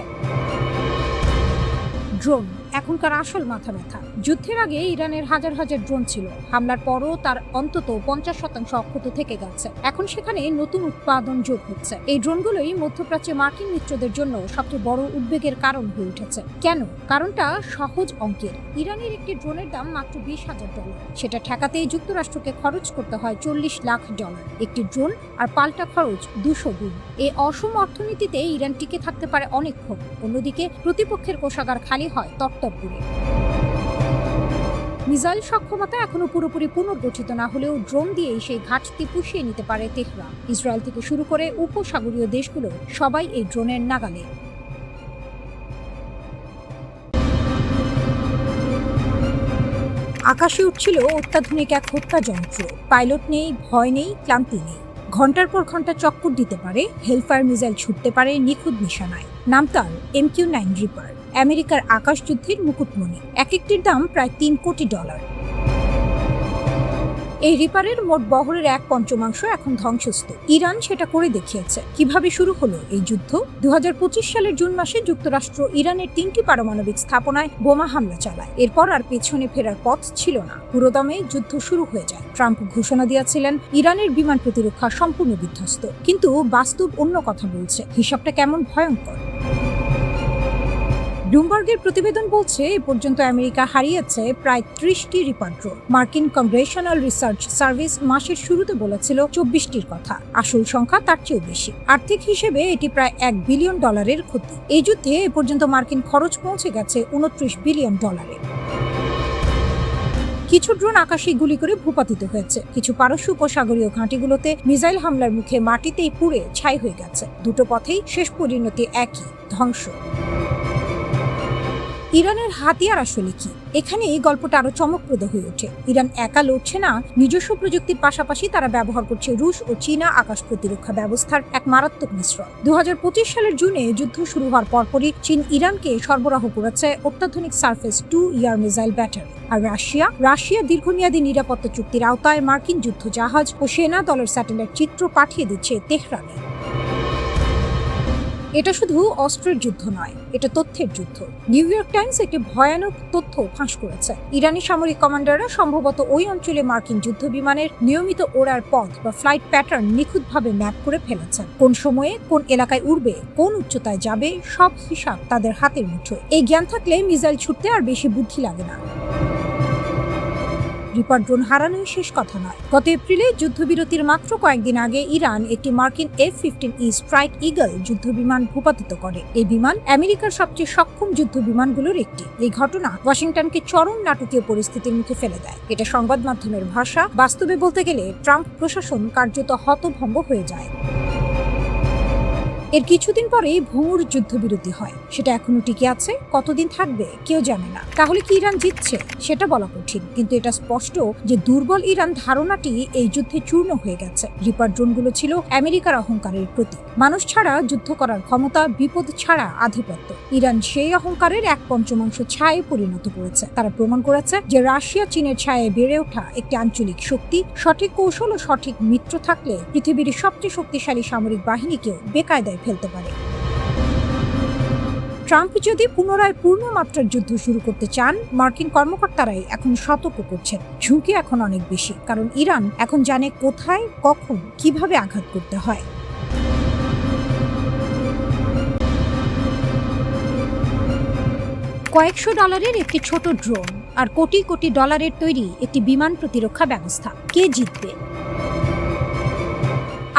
ড্রোন এখনকার আসল মাথা ব্যথা। যুদ্ধের আগে ইরানের হাজার হাজার ড্রোন ছিল, হামলার পরও তার অন্তত 50% অক্ষত থেকে গেছে। এখন সেখানে নতুন উৎপাদন যোগ হচ্ছে। এই ড্রোনগুলোই মধ্যপ্রাচ্যে মার্কিন মিত্রদের জন্য সবচেয়ে বড় উদ্বেগের কারণ হয়ে উঠেছে। কেন? কারণটা সহজ অঙ্কের। ইরানের একটি ড্রোনের দাম মাত্র $20,000। সেটা ঠেকাতেই যুক্তরাষ্ট্রকে খরচ করতে হয় $40 লাখ। একটি ড্রোন আর পাল্টা খরচ 200 গুণ। এই অসম অর্থনীতিতে ইরান টিকে থাকতে পারে অনেকক্ষণ। অন্যদিকে প্রতিপক্ষের কোষাগার খালি হয় তপ্তপুরে। মিসাইল সক্ষমতা এখনো পুরোপুরি পুনর্গঠিত না হলেও ড্রোন দিয়েই সেই ঘাটতি পুষিয়ে নিতে পারে তেহরান। ইসরায়েল থেকে শুরু করে উপসাগরীয় দেশগুলো সবাই এই ড্রোনের নাগালে। আকাশে উঠছিল অত্যাধুনিক এক হত্যা যন্ত্র। পাইলট নেই, ভয় নেই, ক্লান্তি নেই। ঘন্টার পর ঘন্টা চক্কর দিতে পারে, হেলফায়ার মিসাইল ছুটতে পারে নিখুঁত নিশানায়। নাম তার MQ-9 রিপার, আমেরিকার আকাশ যুদ্ধের মুকুটমণি। এক একটির দাম প্রায় $3 কোটি। এই রিপারের মোট বহরের 1/5 এখন ধ্বংসস্তূপ। ইরান সেটা করে দেখিয়েছে। কিভাবে শুরু হলো এই যুদ্ধ? 2025 সালের জুন মাসে যুক্তরাষ্ট্র ইরানের 3টি পারমাণবিক স্থাপনায় বোমা হামলা চালায়। এরপর আর পেছনে ফেরার পথ ছিল না। পুরোদমে যুদ্ধ শুরু হয়ে যায়। ট্রাম্প ঘোষণা দিয়েছিলেন ইরানের বিমান প্রতিরক্ষা সম্পূর্ণ বিধ্বস্ত। কিন্তু বাস্তব অন্য কথা বলছে। হিসাবটা কেমন ভয়ঙ্কর। ব্লুমবার্গের প্রতিবেদন বলছে এ পর্যন্ত আমেরিকা হারিয়েছে প্রায় 30টি রিপার ড্রোন। মার্কিন কংগ্রেশনাল রিসার্চ সার্ভিস মাসের শুরুতে বলেছিল 24টির কথা। আসল সংখ্যা তার চেয়েও বেশি। আর্থিক হিসেবে এটি প্রায় $1 বিলিয়ন ক্ষতি। এই যুদ্ধে এ পর্যন্ত মার্কিন খরচ পৌঁছে গেছে $29 বিলিয়ন। কিছু ড্রোন আকাশে গুলি করে ভূপাতিত হয়েছে, কিছু পারস্য উপসাগরীয় ঘাঁটিগুলোতে মিসাইল হামলার মুখে মাটিতেই পুড়ে ছাই হয়ে গেছে। দুটো পথেই শেষ পরিণতি একই, ধ্বংস। ইরানের হাতিয়ার আসলে কি? এখানে এই গল্পটা আরো চমকপ্রদ হয়ে ওঠে। ইরান একা লড়ছে না, নিজস্ব প্রযুক্তির পাশাপাশি তারা ব্যবহার করছে রুশ ও চীনা আকাশ প্রতিরক্ষা ব্যবস্থার এক মারাত্মক মিশ্রণ। 2025 সালের জুনে যুদ্ধ শুরু হওয়ার পরপরই চীন ইরানকে সরবরাহ করেছে অত্যাধুনিক surface to air missile battery. আর রাশিয়া দীর্ঘমেয়াদী নিরাপত্তা চুক্তির আওতায় মার্কিন যুদ্ধ জাহাজ ও সেনা দলের স্যাটেলাইট চিত্র পাঠিয়ে দিচ্ছে তেহরানে। এটা শুধু অস্ত্রের যুদ্ধ নয়, এটা তথ্যের যুদ্ধ। নিউ ইয়র্ক টাইমস একটি ভয়ানক তথ্য ফাঁস করেছে। ইরানি সামরিক কমান্ডাররা সম্ভবত ওই অঞ্চলে মার্কিন যুদ্ধ বিমানের নিয়মিত ওড়ার পথ বা ফ্লাইট প্যাটার্ন নিখুঁতভাবে ম্যাপ করে ফেলেছেন। কোন সময়ে কোন এলাকায় উড়বে, কোন উচ্চতায় যাবে, সব হিসাব তাদের হাতের মুঠোয়। এই জ্ঞান থাকলে মিসাইল ছুটতে আর বেশি বুদ্ধি লাগে না। রিপার ড্রোন হারানোই শেষ কথা নয়। গত এপ্রিলে যুদ্ধবিরতির মাত্র কয়েকদিন আগে ইরান একটি মার্কিন F-15E স্ট্রাইক ঈগল যুদ্ধবিমান ভূপাতিত করে। এই বিমান আমেরিকার সবচেয়ে সক্ষম যুদ্ধ বিমানগুলোর একটি। এই ঘটনা ওয়াশিংটনকে চরম নাটকীয় পরিস্থিতির মুখে ফেলে দেয়। এটা সংবাদ মাধ্যমের ভাষা। বাস্তবে বলতে গেলে ট্রাম্প প্রশাসন কার্যত হতভম্ব হয়ে যায়। এর কিছুদিন পরেই ভঙ্গুর যুদ্ধবিরতি হয়। সেটা এখনো টিকে আছে, কতদিন থাকবে কেউ জানে না। তাহলে কি ইরান জিতছে? সেটা বলা কঠিন, কিন্তু এটা স্পষ্ট যে দুর্বল ইরান ধারণাটি এই যুদ্ধে চূর্ণ হয়ে গেছে। রিপার ড্রোনগুলো ছিল আমেরিকার অহংকারের প্রতীক। মানুষ ছাড়া যুদ্ধ করার ক্ষমতা, বিপদ ছাড়া আধিপত্য। ইরান সেই অহংকারের 1/5 ছায়ে পরিণত করেছে। তারা প্রমাণ করেছে যে রাশিয়া চীনের ছায়ে বেড়ে ওঠা একটি আঞ্চলিক শক্তি। সঠিক কৌশল ও সঠিক মিত্র থাকলে পৃথিবীর সবচেয়ে শক্তিশালী সামরিক বাহিনীকেও বেকায়দায় ফেলতে পারে। ট্রাম্প যদি পুনরায় পূর্ণ মাত্রার যুদ্ধ শুরু করতে চান, মার্কিন কর্মকর্তারাই এখন সতর্ক করছেন। ঝুঁকি এখন অনেক বেশি, কারণ ইরান এখন জানে কোথায়, কখন, কিভাবে আঘাত করতে হয়। কয়েকশো ডলারের একটি ছোট ড্রোন আর কোটি কোটি ডলারের তৈরি একটি বিমান প্রতিরক্ষা ব্যবস্থা, কে জিতবে?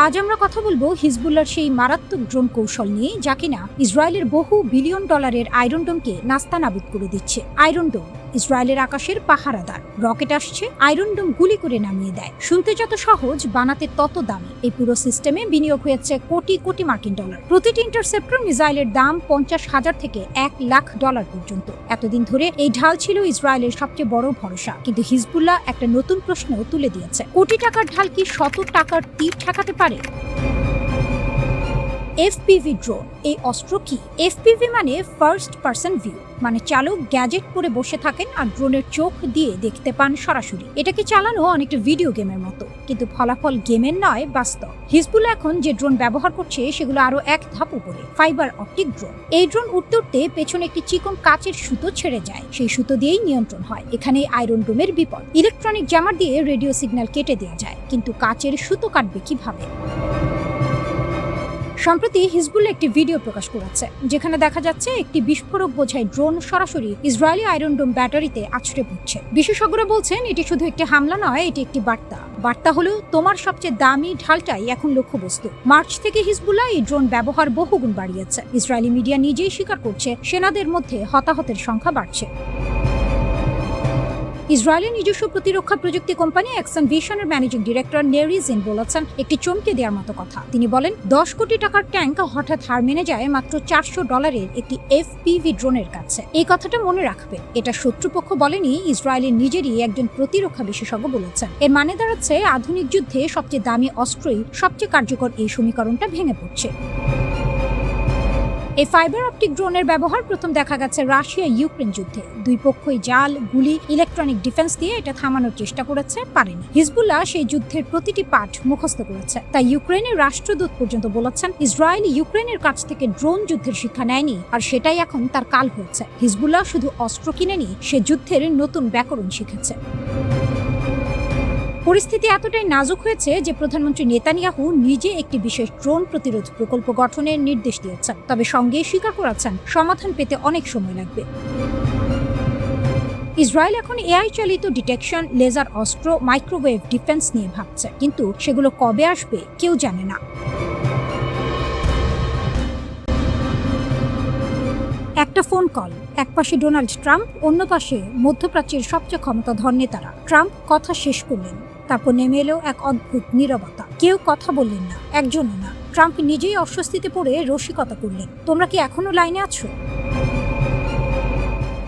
আজ আমরা কথা বলবো হিজবুল্লাহর সেই মারাত্মক ড্রোন কৌশল নিয়ে, যা কিনা ইসরায়েলের বহু বিলিয়ন ডলারের আয়রন ডোমকে নাস্তানাবুদ করে দিচ্ছে। আয়রন ডোম ইসরায়েলের আকাশের পাহারাদার। রকেট আসছে, আয়রন ডোম গুলি করে নামিয়ে দেয়। শুনতে যত সহজ, বানাতে তত দামি। এই পুরো সিস্টেমে বিনিয়োগ হয়েছে কোটি কোটি মার্কিন ডলার। প্রতিটি ইন্টারসেপ্টর মিসাইলের দাম 50,000 থেকে $1,00,000 পর্যন্ত। এতদিন ধরে এই ঢাল ছিল ইসরায়েলের সবচেয়ে বড় ভরসা, কিন্তু হিজবুল্লাহ একটা নতুন প্রশ্ন তুলে দিয়েছে। কোটি টাকার ঢাল কি শত টাকার তীর ঠেকাতে পারে? FPV ড্রোন, এই অস্ত্র কি? FPV মানে ফার্স্ট পারসন ভিউ, মানে চালক গ্যাজেট পরে বসে থাকেন আর ড্রোনের চোখ দিয়ে দেখতে পান সরাসরি। এটাকে চালানো অনেকটা ভিডিও গেমের মতো, কিন্তু ফলাফল গেমের নয়, বাস্তব। হিজবুল্লাহ এখন যে ড্রোন ব্যবহার করছে সেগুলো আরো এক ধাপ উপরে, ফাইবার অপটিক ড্রোন। এই ড্রোন উঠতে উঠতে পেছনে একটি চিকন কাচের সুতো ছেড়ে যায়, সেই সুতো দিয়েই নিয়ন্ত্রণ হয়। এখানে আয়রন ডোমের বিপদ। ইলেকট্রনিক জ্যামার দিয়ে রেডিও সিগন্যাল কেটে দেওয়া যায়, কিন্তু কাচের সুতো কাটবে কিভাবে? সম্প্রতি হিজবুল্লাহ একটি ভিডিও প্রকাশ করেছে, যেখানে দেখা যাচ্ছে একটি বিস্ফোরক বোঝাই ড্রোন সরাসরি ইসরায়েলি আয়রন ডোম ব্যাটারিতে আছড়ে পড়ছে। বিশেষজ্ঞরা বলছেন এটি শুধু একটি হামলা নয়, এটি একটি বার্তা। বার্তা হলো তোমার সবচেয়ে দামি ঢালটাই এখন লক্ষ্যবস্তু। মার্চ থেকে হিজবুল্লাহ এই ড্রোন ব্যবহার বহুগুণ বাড়িয়েছে। ইসরায়েলি মিডিয়া নিজেই স্বীকার করছে সেনাদের মধ্যে হতাহতের সংখ্যা বাড়ছে। ইসরায়েলের নিজস্ব প্রতিরক্ষা প্রযুক্তি কোম্পানি অ্যাকশন ভিশনের ম্যানেজিং ডিরেক্টর নেরি জিন বলেছেন একটি চমকে দেওয়ার মতো কথা। তিনি বলেন, 10 কোটি টাকার ট্যাঙ্ক হঠাৎ হার মেনে যায় মাত্র $400 একটি FPV ড্রোনের কাছে। এই কথাটা মনে রাখবেন, এটা শত্রুপক্ষ বলেনি, ইসরায়েলের নিজেরই একজন প্রতিরক্ষা বিশেষজ্ঞ বলেছেন। এর মানে দাঁড়াচ্ছে আধুনিক যুদ্ধে সবচেয়ে দামি অস্ত্রই সবচেয়ে কার্যকর। এই সমীকরণটা ভেঙে পড়ছে। এই ফাইবার অপটিক ড্রোনের ব্যবহার প্রথম দেখা গেছে রাশিয়া ইউক্রেন যুদ্ধে। দুই পক্ষই জাল, গুলি, ইলেকট্রনিক ডিফেন্স দিয়ে এটা থামানোর চেষ্টা করেছে, পারেনি। হিজবুল্লাহ সেই যুদ্ধের প্রতিটি পাঠ মুখস্থ করেছে। তাই ইউক্রেনের রাষ্ট্রদূত পর্যন্ত বলেছেন ইসরায়েল ইউক্রেনের কাছ থেকে ড্রোন যুদ্ধের শিক্ষা নেয়নি, আর সেটাই এখন তার কাল হয়েছে। হিজবুল্লাহ শুধু অস্ত্র কিনেনি, সে যুদ্ধের নতুন ব্যাকরণ শিখেছে। পরিস্থিতি এতটাই নাজুক হয়েছে যে প্রধানমন্ত্রী নেতানিয়াহু নিজে একটি বিশেষ ড্রোন প্রতিরোধ প্রকল্প গঠনের নির্দেশ দিয়েছেন, তবে সঙ্গে স্বীকার করেছেন সমাধান পেতে অনেক সময় লাগবে। ইসরায়েল এখন AI চালিত ডিটেকশন, লেজার অস্ত্র, মাইক্রোওয়েভ ডিফেন্স নিয়ে ভাবছে, কিন্তু সেগুলো কবে আসবে কেউ জানে না। একটা ফোন কল, এক পাশে ডোনাল্ড ট্রাম্প, অন্য পাশে মধ্যপ্রাচ্যের সবচেয়ে ক্ষমতাধর নেতারা। ট্রাম্প কথা শেষ করলেন, তারপর নেমে এলো এক অদ্ভুত নীরবতা। কেউ কথা বললেন না, একজনও না। ট্রাম্প নিজেই অস্বস্তিতে পড়ে রসিকতা করলেন, তোমরা কি এখনো লাইনে আছো?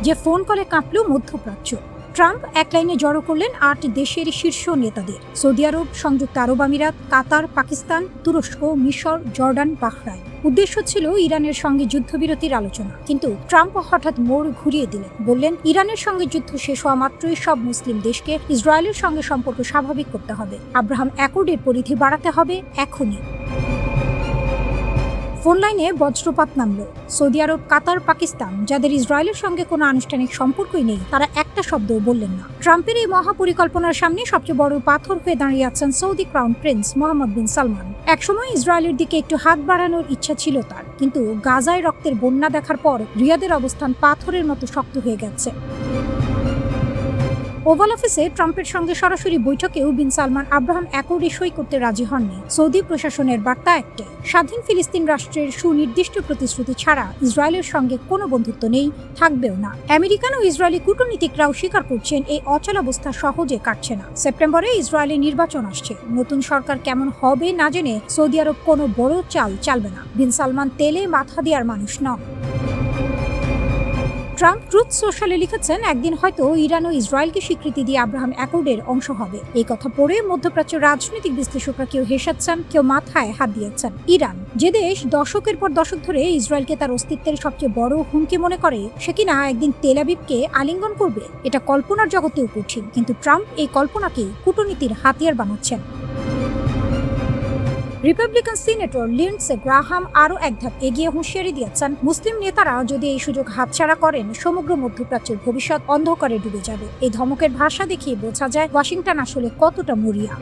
যে ফোন কলে কাঁপল মধ্যপ্রাচ্য। ট্রাম্প এক লাইনে জড়ো করলেন 8 দেশের শীর্ষ নেতাদের: সৌদি আরব, সংযুক্ত আরব আমিরাত, কাতার, পাকিস্তান, তুরস্ক, মিশর, জর্ডান, বাহরাইন। উদ্দেশ্য ছিল ইরানের সঙ্গে যুদ্ধবিরতির আলোচনা, কিন্তু ট্রাম্প হঠাৎ মোড় ঘুরিয়ে দিলেন। বললেন, ইরানের সঙ্গে যুদ্ধ শেষ হওয়া মাত্রই সব মুসলিম দেশকে ইসরায়েলের সঙ্গে সম্পর্ক স্বাভাবিক করতে হবে। আব্রাহাম অ্যাকর্ডের পরিধি বাড়াতে হবে এখনই। ফোন লাইনে বজ্রপাত নামল। সৌদি আরব, কাতার, পাকিস্তান, যাদের ইসরায়েলের সঙ্গে কোনো আনুষ্ঠানিক সম্পর্কই নেই, তারা একটা শব্দও বললেন না। ট্রাম্পের এই মহাপরিকল্পনার সামনে সবচেয়ে বড় পাথর হয়ে দাঁড়িয়ে আছেন সৌদি ক্রাউন প্রিন্স মোহাম্মদ বিন সালমান। একসময় ইসরায়েলের দিকে একটু হাত বাড়ানোর ইচ্ছা ছিল তার, কিন্তু গাজায় রক্তের বন্যা দেখার পর রিয়াদের অবস্থান পাথরের মতো শক্ত হয়ে গেছে। ওভাল অফিসে ট্রাম্পের সঙ্গে সরাসরি বৈঠকেও বিন সালমান আব্রাহাম অ্যাকর্ডে সই করতে রাজি হননি। সৌদি প্রশাসনের বার্তা একটাই: স্বাধীন ফিলিস্তিন রাষ্ট্রের সুনির্দিষ্ট প্রতিশ্রুতি ছাড়া ইসরায়েলের সঙ্গে কোনো বন্ধুত্ব নেই, থাকবেও না। আমেরিকান ও ইসরায়েলি কূটনীতিকরাও স্বীকার করছেন এই অচলাবস্থা সহজে কাটছে না। সেপ্টেম্বরে ইসরায়েলে নির্বাচন আসছে। নতুন সরকার কেমন হবে না জেনে সৌদি আরব কোনো বড় চাল চালবে না। বিন সালমান তেলে মাথা দেওয়ার মানুষ নন। ট্রাম্প ট্রুথ সোশ্যালে লিখেছেন, একদিন হয়তো ইরান ও ইসরায়েলকে স্বীকৃতি দিয়ে আব্রাহাম অ্যাকর্ডের অংশ হবে। এই কথা পড়ে মধ্যপ্রাচ্যের রাজনৈতিক বিশ্লেষকরা কেউ হেসাচ্ছেন, কেউ মাথায় হাত দিয়েছেন। ইরান, যে দেশ দশকের পর দশক ধরে ইসরায়েলকে তার অস্তিত্বের সবচেয়ে বড় হুমকি মনে করে, সে কিনা একদিন তেল আবিবকে আলিঙ্গন করবে, এটা কল্পনার জগতেও কঠিন। কিন্তু ট্রাম্প এই কল্পনাকে কূটনীতির হাতিয়ার বানাচ্ছেন। রিপাবলিকান সিনেটর লিন্ডসে গ্রাহাম আরও এক ধাপ এগিয়ে হুঁশিয়ারি দিয়েছেন, মুসলিম নেতারা যদি এই সুযোগ হাতছাড়া করেন, সমগ্র মধ্যপ্রাচ্যের ভবিষ্যৎ অন্ধকারে ডুবে যাবে। এই ধমকের ভাষা দেখিয়ে বোঝা যায় ওয়াশিংটন আসলে কতটা মরিয়া।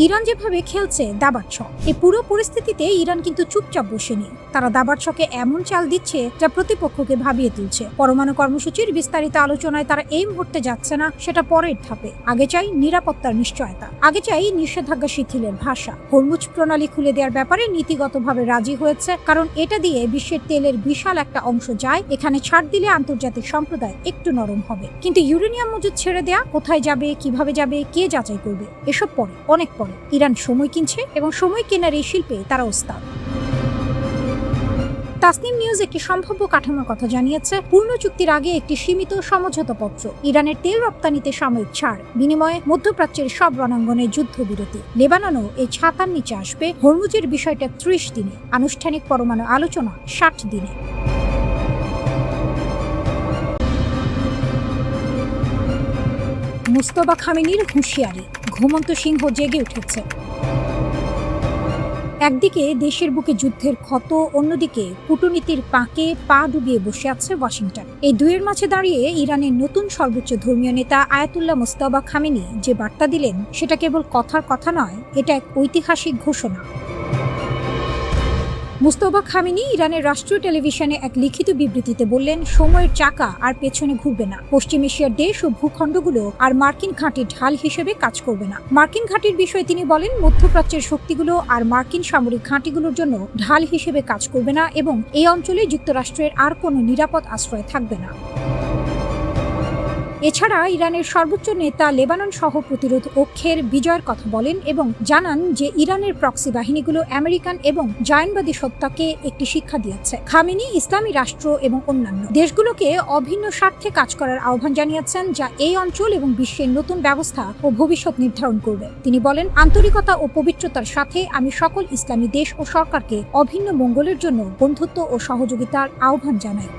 ইরান যেভাবে খেলছে দাবার ছক, এই পুরো পরিস্থিতিতে ইরান কিন্তু চুপচাপ বসেনি। তারা দাবার ছকে এমন চাল দিচ্ছে যা প্রতিপক্ষকে ভাবিয়ে তুলছে। পরমাণু কর্মসূচির বিস্তারিত আলোচনায় তারা এই মুহূর্তে যাচ্ছে না, সেটা পরের ধাপে। আগে চাই নিরাপত্তার নিশ্চয়তা, আগে চাই নিষেধাজ্ঞা শিথিলের ভাষা। হরমুজ প্রণালী খুলে দেওয়ার ব্যাপারে নীতিগতভাবে রাজি হয়েছে, কারণ এটা দিয়ে বিশ্বের তেলের বিশাল একটা অংশ যায়। এখানে ছাড় দিলে আন্তর্জাতিক সম্প্রদায় একটু নরম হবে। কিন্তু ইউরেনিয়াম মজুদ ছেড়ে দেয়া, কোথায় যাবে, কিভাবে যাবে, কে যাচাই করবে, এসব পরে, অনেক পরে। ইরান সময় কিনছে এবং সময় কেনার এই শিল্পে তারা ওস্তাদ। তাসনিম নিউজ একটি সম্ভাব্য কাঠামোর কথা জানিয়েছে। পূর্ণ চুক্তির আগে একটি সীমিত সমঝোতাপত্র, ইরানের তেল রপ্তানিতে সাময়িক ছাড়, বিনিময়ে মধ্যপ্রাচ্যের সব রণাঙ্গনে যুদ্ধবিরতি। লেবাননও এই ছাতার নিচে আসবে। হরমুজের বিষয়টা 30 দিনে, আনুষ্ঠানিক পরমাণু আলোচনা 60 দিনে। মুস্তফা খামেনির হুঁশিয়ারি, ঘুমন্ত সিংহ জেগে উঠেছে। একদিকে দেশের বুকে যুদ্ধের ক্ষত, অন্যদিকে কূটনীতির পাকে পা ডুবিয়ে বসে আছে ওয়াশিংটন। এই দুয়ের মাঝে দাঁড়িয়ে ইরানের নতুন সর্বোচ্চ ধর্মীয় নেতা আয়াতুল্লাহ মুজতবা খামেনি যে বার্তা দিলেন, সেটা কেবল কথার কথা নয়, এটা এক ঐতিহাসিক ঘোষণা। মুজতবা খামেনি ইরানের রাষ্ট্রীয় টেলিভিশনে এক লিখিত বিবৃতিতে বললেন, সময়ের চাকা আর পেছনে ঘুরবে না। পশ্চিম এশিয়ার দেশ ও ভূখণ্ডগুলো আর মার্কিন ঘাঁটির ঢাল হিসেবে কাজ করবে না। মার্কিন ঘাঁটির বিষয়ে তিনি বলেন, মধ্যপ্রাচ্যের শক্তিগুলো আর মার্কিন সামরিক ঘাঁটিগুলোর জন্য ঢাল হিসেবে কাজ করবে না এবং এই অঞ্চলে যুক্তরাষ্ট্রের আর কোনো নিরাপদ আশ্রয় থাকবে না। এছাড়া ইরানের সর্বোচ্চ নেতা লেবানন সহ প্রতিরোধ অক্ষের বিজয়ের কথা বলেন এবং জানান যে ইরানের প্রক্সি বাহিনীগুলো আমেরিকান এবং জায়নবাদী সত্তাকে একটি শিক্ষা দিয়েছে। খামেনি ইসলামী রাষ্ট্র এবং অন্যান্য দেশগুলোকে অভিন্ন স্বার্থে কাজ করার আহ্বান জানিয়েছেন, যা এই অঞ্চল এবং বিশ্বের নতুন ব্যবস্থা ও ভবিষ্যৎ নির্ধারণ করবে। তিনি বলেন, আন্তরিকতা ও পবিত্রতার সাথে আমি সকল ইসলামী দেশ ও সরকারকে অভিন্ন মঙ্গলের জন্য বন্ধুত্ব ও সহযোগিতার আহ্বান জানাই।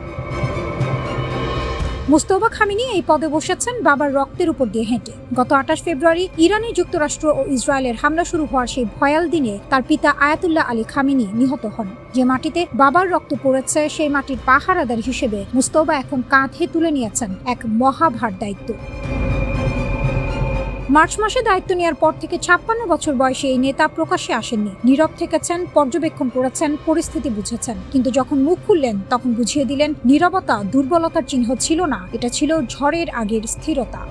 মুস্তফা খামেনি এই পদে বসেছেন বাবার রক্তের উপর দিয়ে হেঁটে। গত 28 ফেব্রুয়ারি ইরানে যুক্তরাষ্ট্র ও ইসরায়েলের হামলা শুরু হওয়ার সেই ভয়াল দিনে তার পিতা আয়াতুল্লাহ আলী খামেনি নিহত হন। যে মাটিতে বাবার রক্ত পড়েছে, সেই মাটির পাহারাদার হিসেবে মুস্তফা এখন কাঁধে তুলে নিয়েছেন এক মহাভার দায়িত্ব। মার্চ মাসে দায়িত্ব নেওয়ার পর থেকে 56 বছর বয়সে এই নেতা প্রকাশ্যে আসেননি। নীরব থেকেছেন, পর্যবেক্ষণ করেছেন, পরিস্থিতি বুঝেছেন। কিন্তু যখন মুখ খুললেন তখন বুঝিয়ে দিলেন, নীরবতা দুর্বলতার চিহ্ন ছিল না, এটা ছিল ঝড়ের আগের স্থিরতা।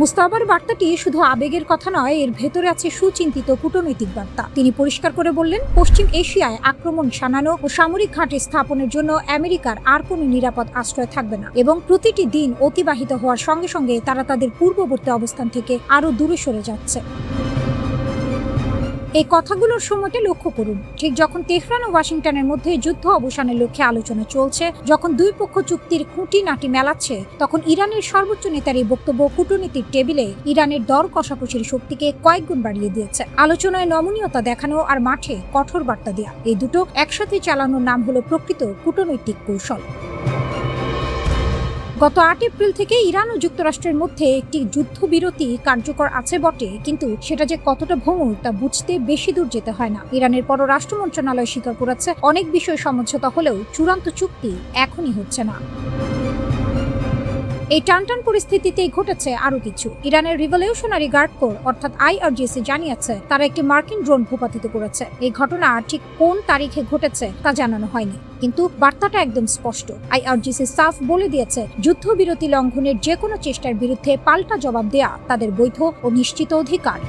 মুস্তাফার বার্তাটি শুধু আবেগের কথা নয়, এর ভেতরে আছে সুচিন্তিত কূটনৈতিক বার্তা। তিনি পরিষ্কার করে বললেন, পশ্চিম এশিয়ায় আক্রমণ শানানো ও সামরিক ঘাঁটি স্থাপনের জন্য আমেরিকার আর কোনো নিরাপদ আশ্রয় থাকবে না এবং প্রতিটি দিন অতিবাহিত হওয়ার সঙ্গে সঙ্গে তারা তাদের পূর্ববর্তী অবস্থান থেকে আরও দূরে সরে যাচ্ছে। এই কথাগুলোর সময়টা লক্ষ্য করুন। ঠিক যখন তেহরান ও ওয়াশিংটনের মধ্যে যুদ্ধ অবসানের লক্ষ্যে আলোচনা চলছে, যখন দুই পক্ষ চুক্তির খুঁটিনাটি মেলাচ্ছে, তখন ইরানের সর্বোচ্চ নেতার এই বক্তব্য কূটনীতির টেবিলে ইরানের দর কষাকষির শক্তিকে কয়েকগুণ বাড়িয়ে দিয়েছে। আলোচনায় নমনীয়তা দেখানো আর মাঠে কঠোর বার্তা দেয়া, এই দুটো একসাথে চালানোর নাম হলো প্রকৃত কূটনৈতিক কৌশল। গত ৮ এপ্রিল থেকে ইরান ও যুক্তরাষ্ট্রের মধ্যে একটি যুদ্ধবিরতি কার্যকর আছে বটে, কিন্তু সেটা যে কতটা ভঙ্গুর তা বুঝতে বেশি দূর যেতে হয় না। ইরানের পররাষ্ট্র মন্ত্রণালয় স্বীকার করেছে, অনেক বিষয় সমঝোতা হলেও চূড়ান্ত চুক্তি এখনই হচ্ছে না। এই টানটান পরিস্থিতিতেই ঘটেছে আরো কিছু। ইরানের রিভলিউশনারি গার্ড কোর অর্থাৎ IRGC জানিয়েছে তারা একটি মার্কিন ড্রোন ভূপাতিত করেছে। এই ঘটনা ঠিক কোন তারিখে ঘটেছে তা জানানো হয়নি, কিন্তু বার্তাটা একদম স্পষ্ট। IRGC সাফ বলে দিয়েছে, যুদ্ধবিরতি লঙ্ঘনের যে কোনো চেষ্টার বিরুদ্ধে পাল্টা জবাব দেয়া তাদের বৈধ ও নিশ্চিত অধিকার।